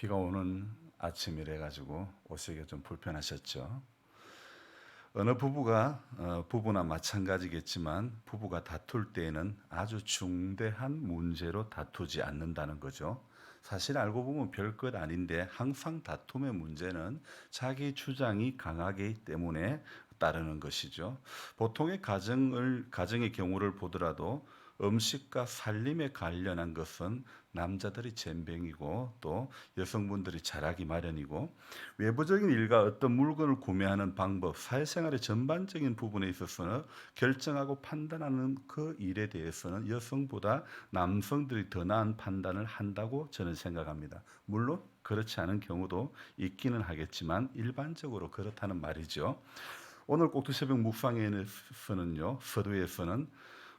비가 오는 아침이래 가지고 오시기가 좀 불편하셨죠. 어느 부부나 마찬가지겠지만 부부가 다툴 때에는 아주 중대한 문제로 다투지 않는다는 거죠. 사실 알고 보면 별것 아닌데 항상 다툼의 문제는 자기 주장이 강하기 때문에 따르는 것이죠. 보통의 가정의 경우를 보더라도 음식과 살림에 관련한 것은 남자들이 젬병이고 또 여성분들이 잘하기 마련이고, 외부적인 일과 어떤 물건을 구매하는 방법, 사회생활의 전반적인 부분에 있어서는 결정하고 판단하는 그 일에 대해서는 여성보다 남성들이 더 나은 판단을 한다고 저는 생각합니다. 물론 그렇지 않은 경우도 있기는 하겠지만 일반적으로 그렇다는 말이죠. 오늘 꼭두새벽 묵상에서는요, 서두에서는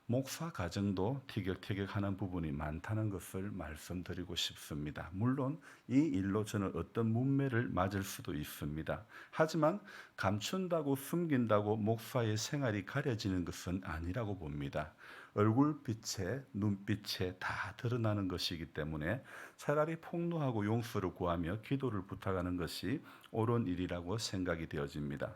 목사 가정도 티격태격하는 부분이 많다는 것을 말씀드리고 싶습니다. 물론 이 일로 저는 어떤 문매를 맞을 수도 있습니다. 하지만 감춘다고 숨긴다고 목사의 생활이 가려지는 것은 아니라고 봅니다. 얼굴빛에 눈빛에 다 드러나는 것이기 때문에 차라리 폭로하고 용서를 구하며 기도를 부탁하는 것이 옳은 일이라고 생각이 되어집니다.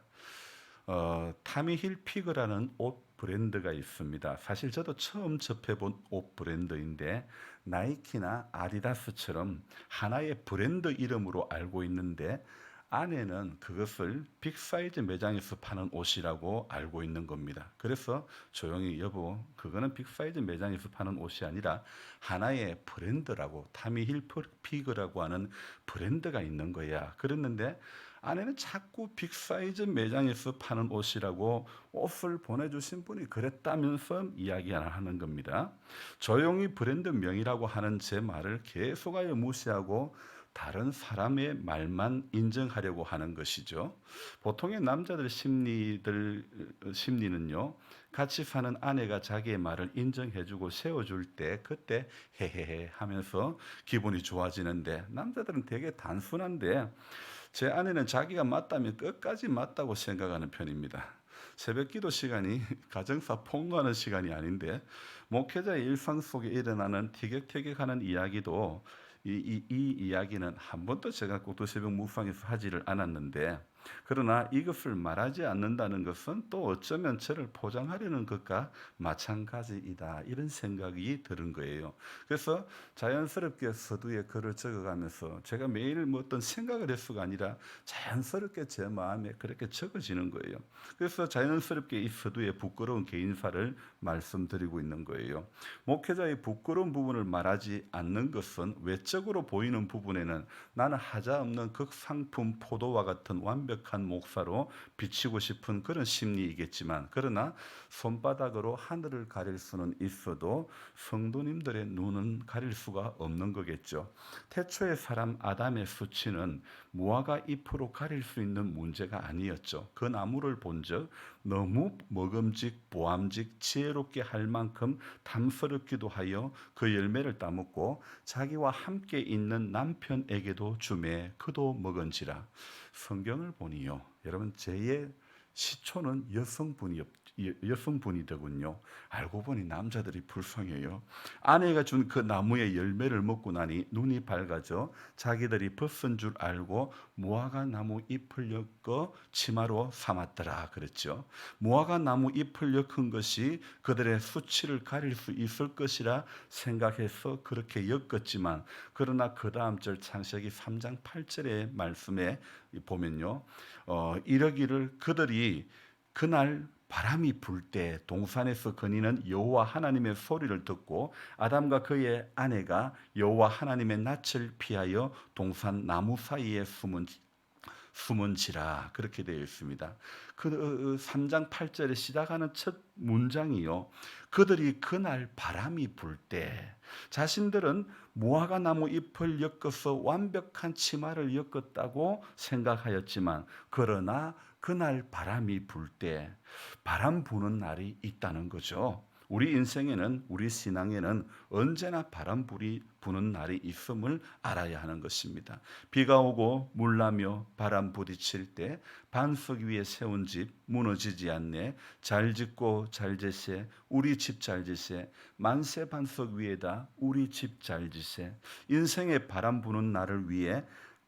타미 힐피그라는 옷 브랜드가 있습니다. 사실 저도 처음 접해본 옷 브랜드인데 나이키나 아디다스처럼 하나의 브랜드 이름으로 알고 있는데 안에는 그것을 빅사이즈 매장에서 파는 옷이라고 알고 있는 겁니다. 그래서 조용히 여보, 그거는 빅사이즈 매장에서 파는 옷이 아니라 하나의 브랜드라고, 타미 힐피그라고 하는 브랜드가 있는 거야. 그랬는데 아내는 자꾸 빅사이즈 매장에서 파는 옷이라고 옷을 보내주신 분이 그랬다면서 이야기를 하는 겁니다. 조용히 브랜드 명이라고 하는 제 말을 계속하여 무시하고 다른 사람의 말만 인정하려고 하는 것이죠. 보통의 남자들 심리는요, 같이 사는 아내가 자기의 말을 인정해주고 세워줄 때 그때 헤헤헤 하면서 기분이 좋아지는데, 남자들은 되게 단순한데 제 아내는 자기가 맞다면 끝까지 맞다고 생각하는 편입니다. 새벽 기도 시간이 가정사 폭로하는 시간이 아닌데 목회자의 일상 속에 일어나는 티격태격하는 이야기도 이 이야기는 한 번도 제가 꼭두새벽 묵상에서 하지를 않았는데, 그러나 이것을 말하지 않는다는 것은 또 어쩌면 저를 포장하려는 것과 마찬가지이다, 이런 생각이 드는 거예요. 그래서 자연스럽게 서두에 글을 적어가면서 제가 매일 뭐 어떤 생각을 해서가 아니라 자연스럽게 제 마음에 그렇게 적어지는 거예요. 그래서 자연스럽게 이 서두에 부끄러운 개인사를 말씀드리고 있는 거예요. 목회자의 부끄러운 부분을 말하지 않는 것은 외적으로 보이는 부분에는 나는 하자없는 극상품 포도와 같은 완벽한 목사로 비치고 싶은 그런 심리이겠지만, 그러나 손바닥으로 하늘을 가릴 수는 있어도 성도님들의 눈은 가릴 수가 없는 거겠죠. 태초의 사람 아담의 수치는 무화과 잎으로 가릴 수 있는 문제가 아니었죠. 그 나무를 본 적 너무 먹음직 보암직 지혜롭게 할 만큼 탐스럽기도 하여 그 열매를 따먹고 자기와 함께 있는 남편에게도 주매 그도 먹은지라. 성경을 보니요, 여러분, 죄의 시초는 여성분이더군요. 알고 보니 남자들이 불쌍해요. 아내가 준 그 나무의 열매를 먹고 나니 눈이 밝아져 자기들이 벗은 줄 알고 무화과 나무 잎을 엮어 치마로 삼았더라 그랬죠. 무화과 나무 잎을 엮은 것이 그들의 수치를 가릴 수 있을 것이라 생각해서 그렇게 엮었지만, 그러나 그 다음 절 창세기 3장 8절의 말씀에 보면요, 이러기를 그들이 그날 바람이 불 때 동산에서 거니는 여호와 하나님의 소리를 듣고 아담과 그의 아내가 여호와 하나님의 낯을 피하여 동산 나무 사이에 숨은지라, 그렇게 되어 있습니다. 그 3장 8절에 시작하는 첫 문장이요, 그들이 그날 바람이 불 때, 자신들은 무화과 나무 잎을 엮어서 완벽한 치마를 엮었다고 생각하였지만, 그러나 그날 바람이 불 때 바람 부는 날이 있다는 거죠. 우리 인생에는, 우리 신앙에는 언제나 바람불이 부는 날이 있음을 알아야 하는 것입니다. 비가 오고 물나며 바람 부딪힐 때 반석 위에 세운 집 무너지지 않네. 잘 짓고 잘 지세 우리 집 잘 지세. 만세 반석 위에다 우리 집 잘 지세. 인생의 바람 부는 날을 위해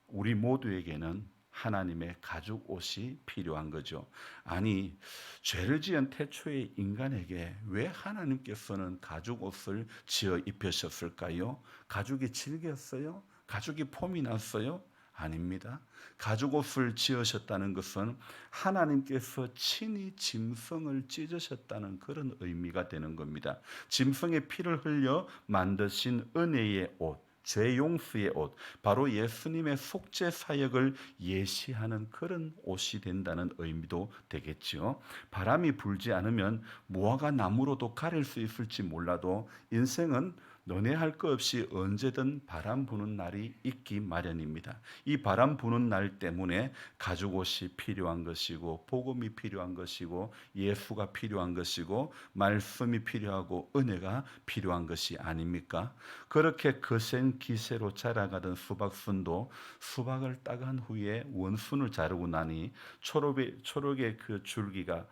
우리 모두에게는 하나님의 가죽 옷이 필요한 거죠. 아니, 죄를 지은 태초의 인간에게 왜 하나님께서는 가죽 옷을 지어 입히셨을까요? 가죽이 질겼어요? 가죽이 폼이 났어요? 아닙니다. 가죽 옷을 지으셨다는 것은 하나님께서 친히 짐승을 찢으셨다는 그런 의미가 되는 겁니다. 짐승의 피를 흘려 만드신 은혜의 옷, 죄 용서의 옷, 바로 예수님의 속죄 사역을 예시하는 그런 옷이 된다는 의미도 되겠지요. 바람이 불지 않으면 무화과 나무로도 가릴 수 있을지 몰라도 인생은 너네 할 것 없이 언제든 바람 부는 날이 있기 마련입니다. 이 바람 부는 날 때문에 가죽 옷이 필요한 것이고, 복음이 필요한 것이고, 예수가 필요한 것이고, 말씀이 필요하고, 은혜가 필요한 것이 아닙니까? 그렇게 거센 기세로 자라가던 수박순도 수박을 따간 후에 원순을 자르고 나니 초록의 그 줄기가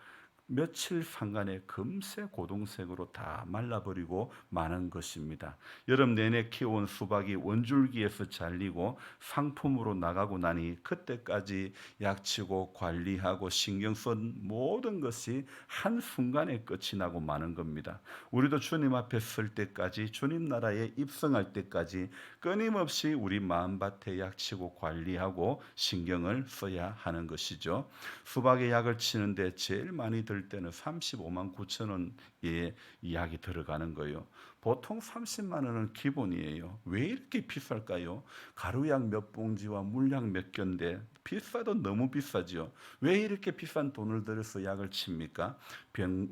며칠 상간에 금세 고동색으로 다 말라버리고 마는 것입니다. 여름 내내 키워온 수박이 원줄기에서 잘리고 상품으로 나가고 나니 그때까지 약치고 관리하고 신경 쓴 모든 것이 한순간에 끝이 나고 마는 겁니다. 우리도 주님 앞에 설 때까지, 주님 나라에 입성할 때까지 끊임없이 우리 마음밭에 약치고 관리하고 신경을 써야 하는 것이죠. 수박에 약을 치는데 제일 많이 들 때는 35만 9천 원의 약이 들어가는 거예요. 보통 30만 원은 기본이에요. 왜 이렇게 비쌀까요? 가루약 몇 봉지와 물약 몇 견데 비싸도 너무 비싸죠. 왜 이렇게 비싼 돈을 들여서 약을 칩니까?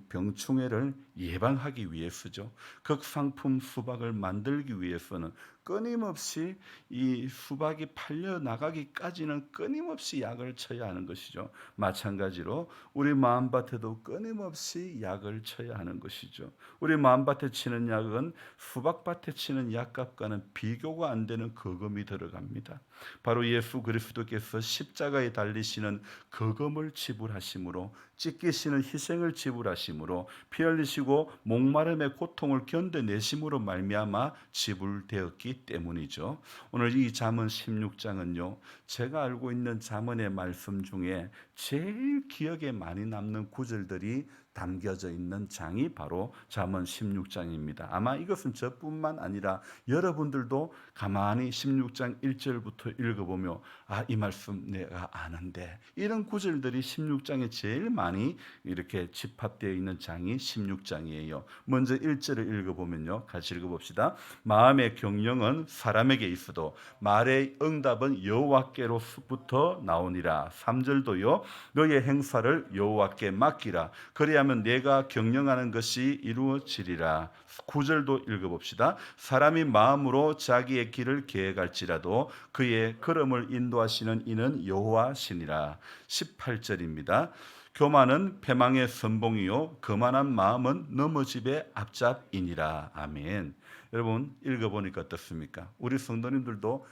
병충해를 예방하기 위해서죠. 극상품 수박을 만들기 위해서는 끊임없이 이 수박이 팔려 나가기까지는 끊임없이 약을 쳐야 하는 것이죠. 마찬가지로 우리 마음밭에도 끊임없이 약을 쳐야 하는 것이죠. 우리 마음밭에 치는 약은 수박밭에 치는 약값과는 비교가 안 되는 거금이 들어갑니다. 바로 예수 그리스도께서 십자가에 달리시는 거금을 지불하심으로, 찢기시는 희생을 지불하심으로, 피 흘리시고 목마름의 고통을 견뎌내심으로 말미암아 지불되었기 때문이죠. 오늘 이 잠언 16장은요, 제가 알고 있는 잠언의 말씀 중에 제일 기억에 많이 남는 구절들이 담겨져 있는 장이 바로 잠언 16장입니다. 아마 이것은 저뿐만 아니라 여러분들도 가만히 16장 1절부터 읽어보며 이 말씀 내가 아는데, 이런 구절들이 16장에 제일 많이 이렇게 집합되어 있는 장이 16장이에요. 먼저 1절을 읽어보면요, 같이 읽어봅시다. 마음의 경영은 사람에게 있어도 말의 응답은 여호와께로부터 나오니라. 3절도요. 너의 행사를 여호와께 맡기라. 그리하면 내가 경영하는 것이 이루어지리라. 9절도 읽어봅시다. 사람이 마음으로 자기의 길을 계획할지라도 그의 걸음을 인도하시는 이는 여호와시니라. 18절입니다. 교만은 패망의 선봉이요 거만한 마음은 넘어집의 앞잡이니라. 아멘. 여러분 읽어보니까 어떻습니까? 우리 성도님들도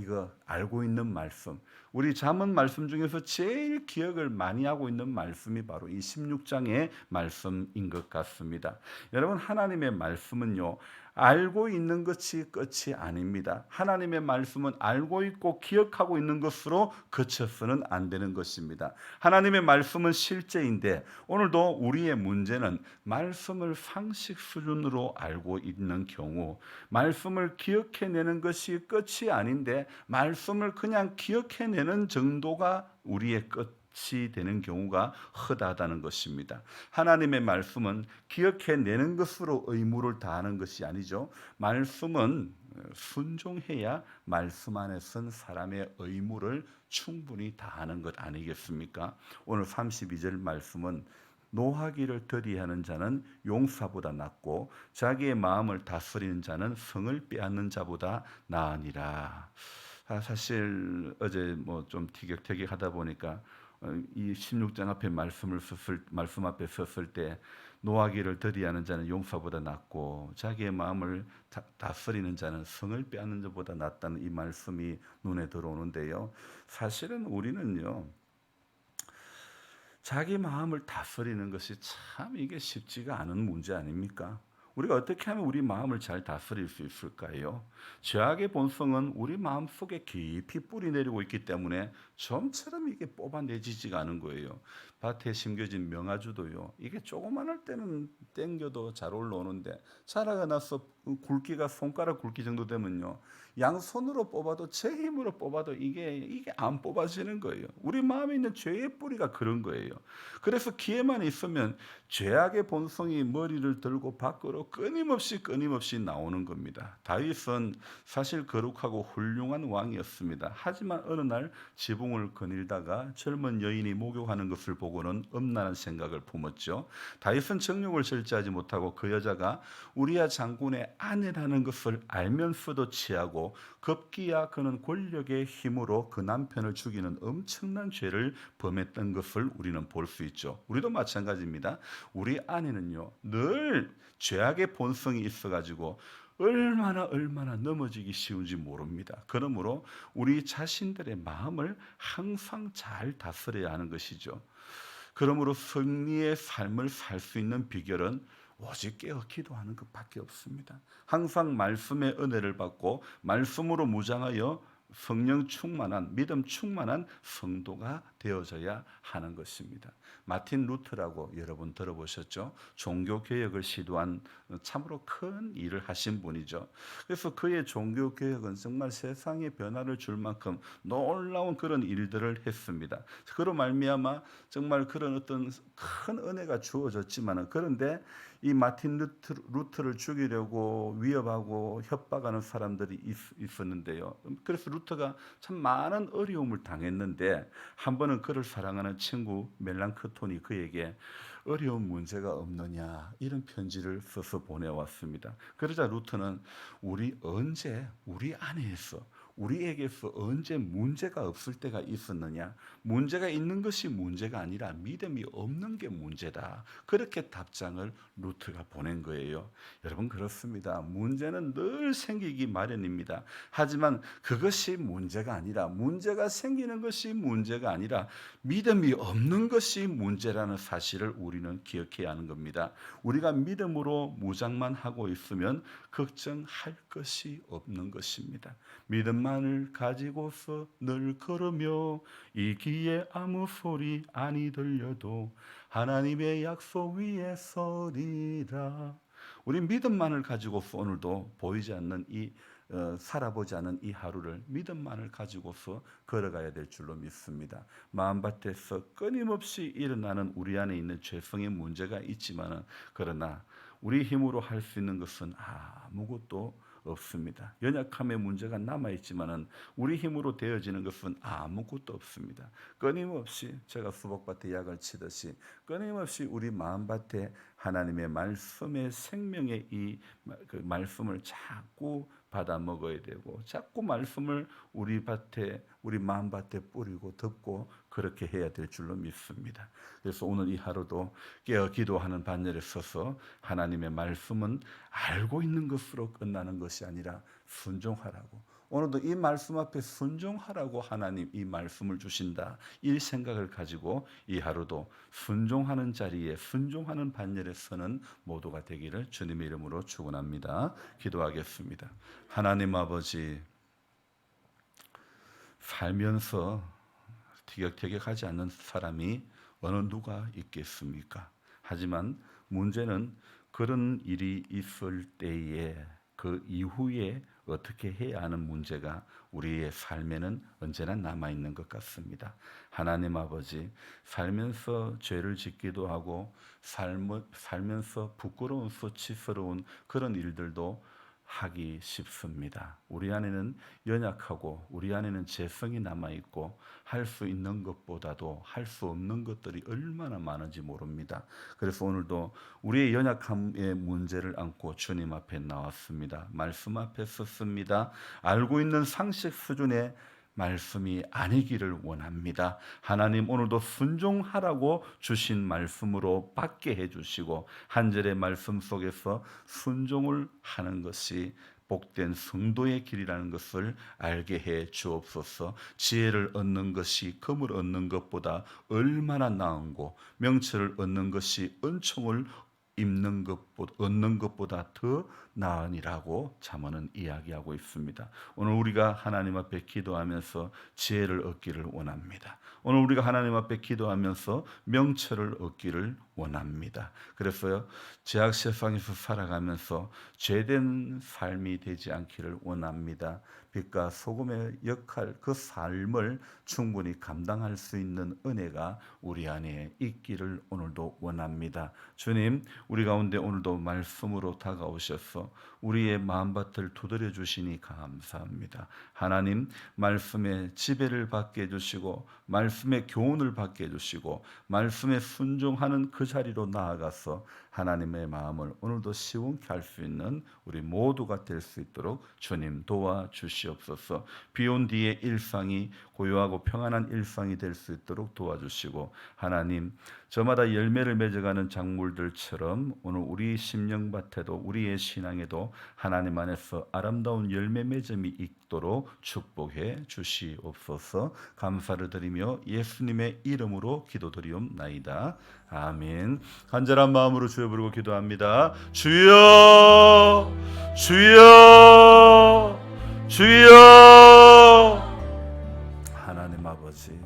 이거 알고 있는 말씀, 우리 잠언 말씀 중에서 제일 기억을 많이 하고 있는 말씀이 바로 이 16장의 말씀인 것 같습니다. 여러분, 하나님의 말씀은요, 알고 있는 것이 끝이 아닙니다. 하나님의 말씀은 알고 있고 기억하고 있는 것으로 그쳐서는 안 되는 것입니다. 하나님의 말씀은 실제인데, 오늘도 우리의 문제는 말씀을 상식 수준으로 알고 있는 경우, 말씀을 기억해내는 것이 끝이 아닌데 말씀을 그냥 기억해내는 정도가 우리의 끝이 되는 경우가 허다하다는 것입니다. 하나님의 말씀은 기억해내는 것으로 의무를 다하는 것이 아니죠. 말씀은 순종해야 말씀 안에 선 사람의 의무를 충분히 다하는 것 아니겠습니까? 오늘 32절 말씀은 노하기를 더디하는 자는 용사보다 낫고 자기의 마음을 다스리는 자는 성을 빼앗는 자보다 나으니라. 사실 어제 좀 티격태격하다 보니까 이 16장 앞에 말씀 앞에 섰을 때 노하기를 더디하는 자는 용사보다 낫고 자기의 마음을 다스리는 자는 성을 빼앗는 자보다 낫다는 이 말씀이 눈에 들어오는데요. 사실은 우리는요, 자기 마음을 다스리는 것이 참 이게 쉽지가 않은 문제 아닙니까? 우리가 어떻게 하면 우리 마음을 잘 다스릴 수 있을까요? 죄악의 본성은 우리 마음 속에 깊이 뿌리 내리고 있기 때문에 좀처럼 이게 뽑아내지지가 않은 거예요. 밭에 심겨진 명아주도요, 이게 조그만할 때는 땡겨도 잘 올라오는데 자라가 나서 굵기가 손가락 굵기 정도 되면요, 양손으로 뽑아도 제 힘으로 뽑아도 이게 안 뽑아지는 거예요. 우리 마음에 있는 죄의 뿌리가 그런 거예요. 그래서 기회만 있으면 죄악의 본성이 머리를 들고 밖으로 끊임없이 나오는 겁니다. 다윗은 사실 거룩하고 훌륭한 왕이었습니다. 하지만 어느 날 지붕을 거닐다가 젊은 여인이 목욕하는 것을 보고는 음란한 생각을 품었죠. 다윗은 정욕을 절제하지 못하고 그 여자가 우리야 장군의 아내라는 것을 알면서도 취하고 급기야 그는 권력의 힘으로 그 남편을 죽이는 엄청난 죄를 범했던 것을 우리는 볼 수 있죠. 우리도 마찬가지입니다. 우리 안에는요, 늘 죄악의 본성이 있어가지고 얼마나 넘어지기 쉬운지 모릅니다. 그러므로 우리 자신들의 마음을 항상 잘 다스려야 하는 것이죠. 그러므로 승리의 삶을 살 수 있는 비결은 오직 깨어 기도하는 것밖에 없습니다. 항상 말씀의 은혜를 받고 말씀으로 무장하여 성령 충만한, 믿음 충만한 성도가 되어져야 하는 것입니다. 마틴 루터라고 여러분 들어보셨죠? 종교개혁을 시도한 참으로 큰 일을 하신 분이죠. 그래서 그의 종교개혁은 정말 세상에 변화를 줄 만큼 놀라운 그런 일들을 했습니다. 그로 말미암아 정말 그런 어떤 큰 은혜가 주어졌지만, 그런데 이 마틴 루터를 죽이려고 위협하고 협박하는 사람들이 있었는데요. 그래서 루터가 참 많은 어려움을 당했는데, 한 번은 그를 사랑하는 친구 멜랑크톤이 그에게 어려운 문제가 없느냐 이런 편지를 써서 보내왔습니다. 그러자 루터는 우리 안에서 우리에게서 언제 문제가 없을 때가 있었느냐? 문제가 있는 것이 문제가 아니라 믿음이 없는 게 문제다. 그렇게 답장을 루트가 보낸 거예요. 여러분, 그렇습니다. 문제는 늘 생기기 마련입니다. 하지만 그것이 문제가 아니라, 문제가 생기는 것이 문제가 아니라 믿음이 없는 것이 문제라는 사실을 우리는 기억해야 하는 겁니다. 우리가 믿음으로 무장만 하고 있으면 걱정할 것이 없는 것입니다. 믿음만을 가지고서 늘 걸으며 이 귀에 아무 소리 아니 들려도 하나님의 약속 위에 서리라. 우리 믿음만을 가지고서 오늘도 보이지 않는 살아보지 않은 이 하루를 믿음만을 가지고서 걸어가야 될 줄로 믿습니다. 마음밭에서 끊임없이 일어나는 우리 안에 있는 죄성의 문제가 있지만, 그러나 우리 힘으로 할 수 있는 것은 아무것도 없습니다. 연약함의 문제가 남아있지만 우리 힘으로 되어지는 것은 아무것도 없습니다. 끊임없이 제가 수박밭에 약을 치듯이 끊임없이 우리 마음밭에 하나님의 말씀의 생명의 그 말씀을 자꾸 받아 먹어야 되고, 자꾸 말씀을 우리 밭에, 우리 마음밭에 뿌리고 듣고 그렇게 해야 될 줄로 믿습니다. 그래서 오늘 이 하루도 깨어 기도하는 반열에 서서 하나님의 말씀은 알고 있는 것으로 끝나는 것이 아니라 순종하라고, 오늘도 이 말씀 앞에 순종하라고 하나님 이 말씀을 주신다, 이 생각을 가지고 이 하루도 순종하는 자리에, 순종하는 반열에 서는 모두가 되기를 주님의 이름으로 축원합니다. 기도하겠습니다. 하나님 아버지, 살면서 티격태격하지 않는 사람이 어느 누가 있겠습니까? 하지만 문제는 그런 일이 있을 때에 그 이후에 어떻게 해야 하는 문제가 우리의 삶에는 언제나 남아있는 것 같습니다. 하나님 아버지, 살면서 죄를 짓기도 하고 살면서 부끄러운 수치스러운 그런 일들도 하기 쉽습니다. 우리 안에는 연약하고 우리 안에는 죄성이 남아있고 할 수 있는 것보다도 할 수 없는 것들이 얼마나 많은지 모릅니다. 그래서 오늘도 우리의 연약함의 문제를 안고 주님 앞에 나왔습니다. 말씀 앞에 섰습니다. 알고 있는 상식 수준의 말씀이 아니기를 원합니다. 하나님 오늘도 순종하라고 주신 말씀으로 받게 해주시고 한 절의 말씀 속에서 순종을 하는 것이 복된 성도의 길이라는 것을 알게 해 주옵소서. 지혜를 얻는 것이 금을 얻는 것보다 얼마나 나은고 명철을 얻는 것이 은총을 얻는 것보다 더 나으니라고 잠언은 이야기하고 있습니다. 오늘 우리가 하나님 앞에 기도하면서 지혜를 얻기를 원합니다. 오늘 우리가 하나님 앞에 기도하면서 명철을 얻기를 원합니다. 그래서요, 죄악 세상에서 살아가면서 죄된 삶이 되지 않기를 원합니다. 빛과 소금의 역할, 그 삶을 충분히 감당할 수 있는 은혜가 우리 안에 있기를 오늘도 원합니다. 주님, 우리 가운데 오늘도 말씀으로 다가오셔서 우리의 마음밭을 두드려 주시니 감사합니다. 하나님, 말씀의 지배를 받게 해주시고 말씀의 교훈을 받게 해주시고 말씀에 순종하는 그 자리로 나아가서 하나님의 마음을 오늘도 시원케 할 수 있는 우리 모두가 될 수 있도록 주님 도와주시옵소서. 비온 뒤의 일상이 고요하고 평안한 일상이 될 수 있도록 도와주시고 하나님, 저마다 열매를 맺어가는 작물들처럼 오늘 우리 심령밭에도 우리의 신앙에도 하나님 안에서 아름다운 열매 맺음이 있도록 축복해 주시옵소서. 감사를 드리며 예수님의 이름으로 기도드리옵나이다. 아멘. 간절한 마음으로 주여 부르고 기도합니다. 주여, 주여, 주여. 하나님 아버지,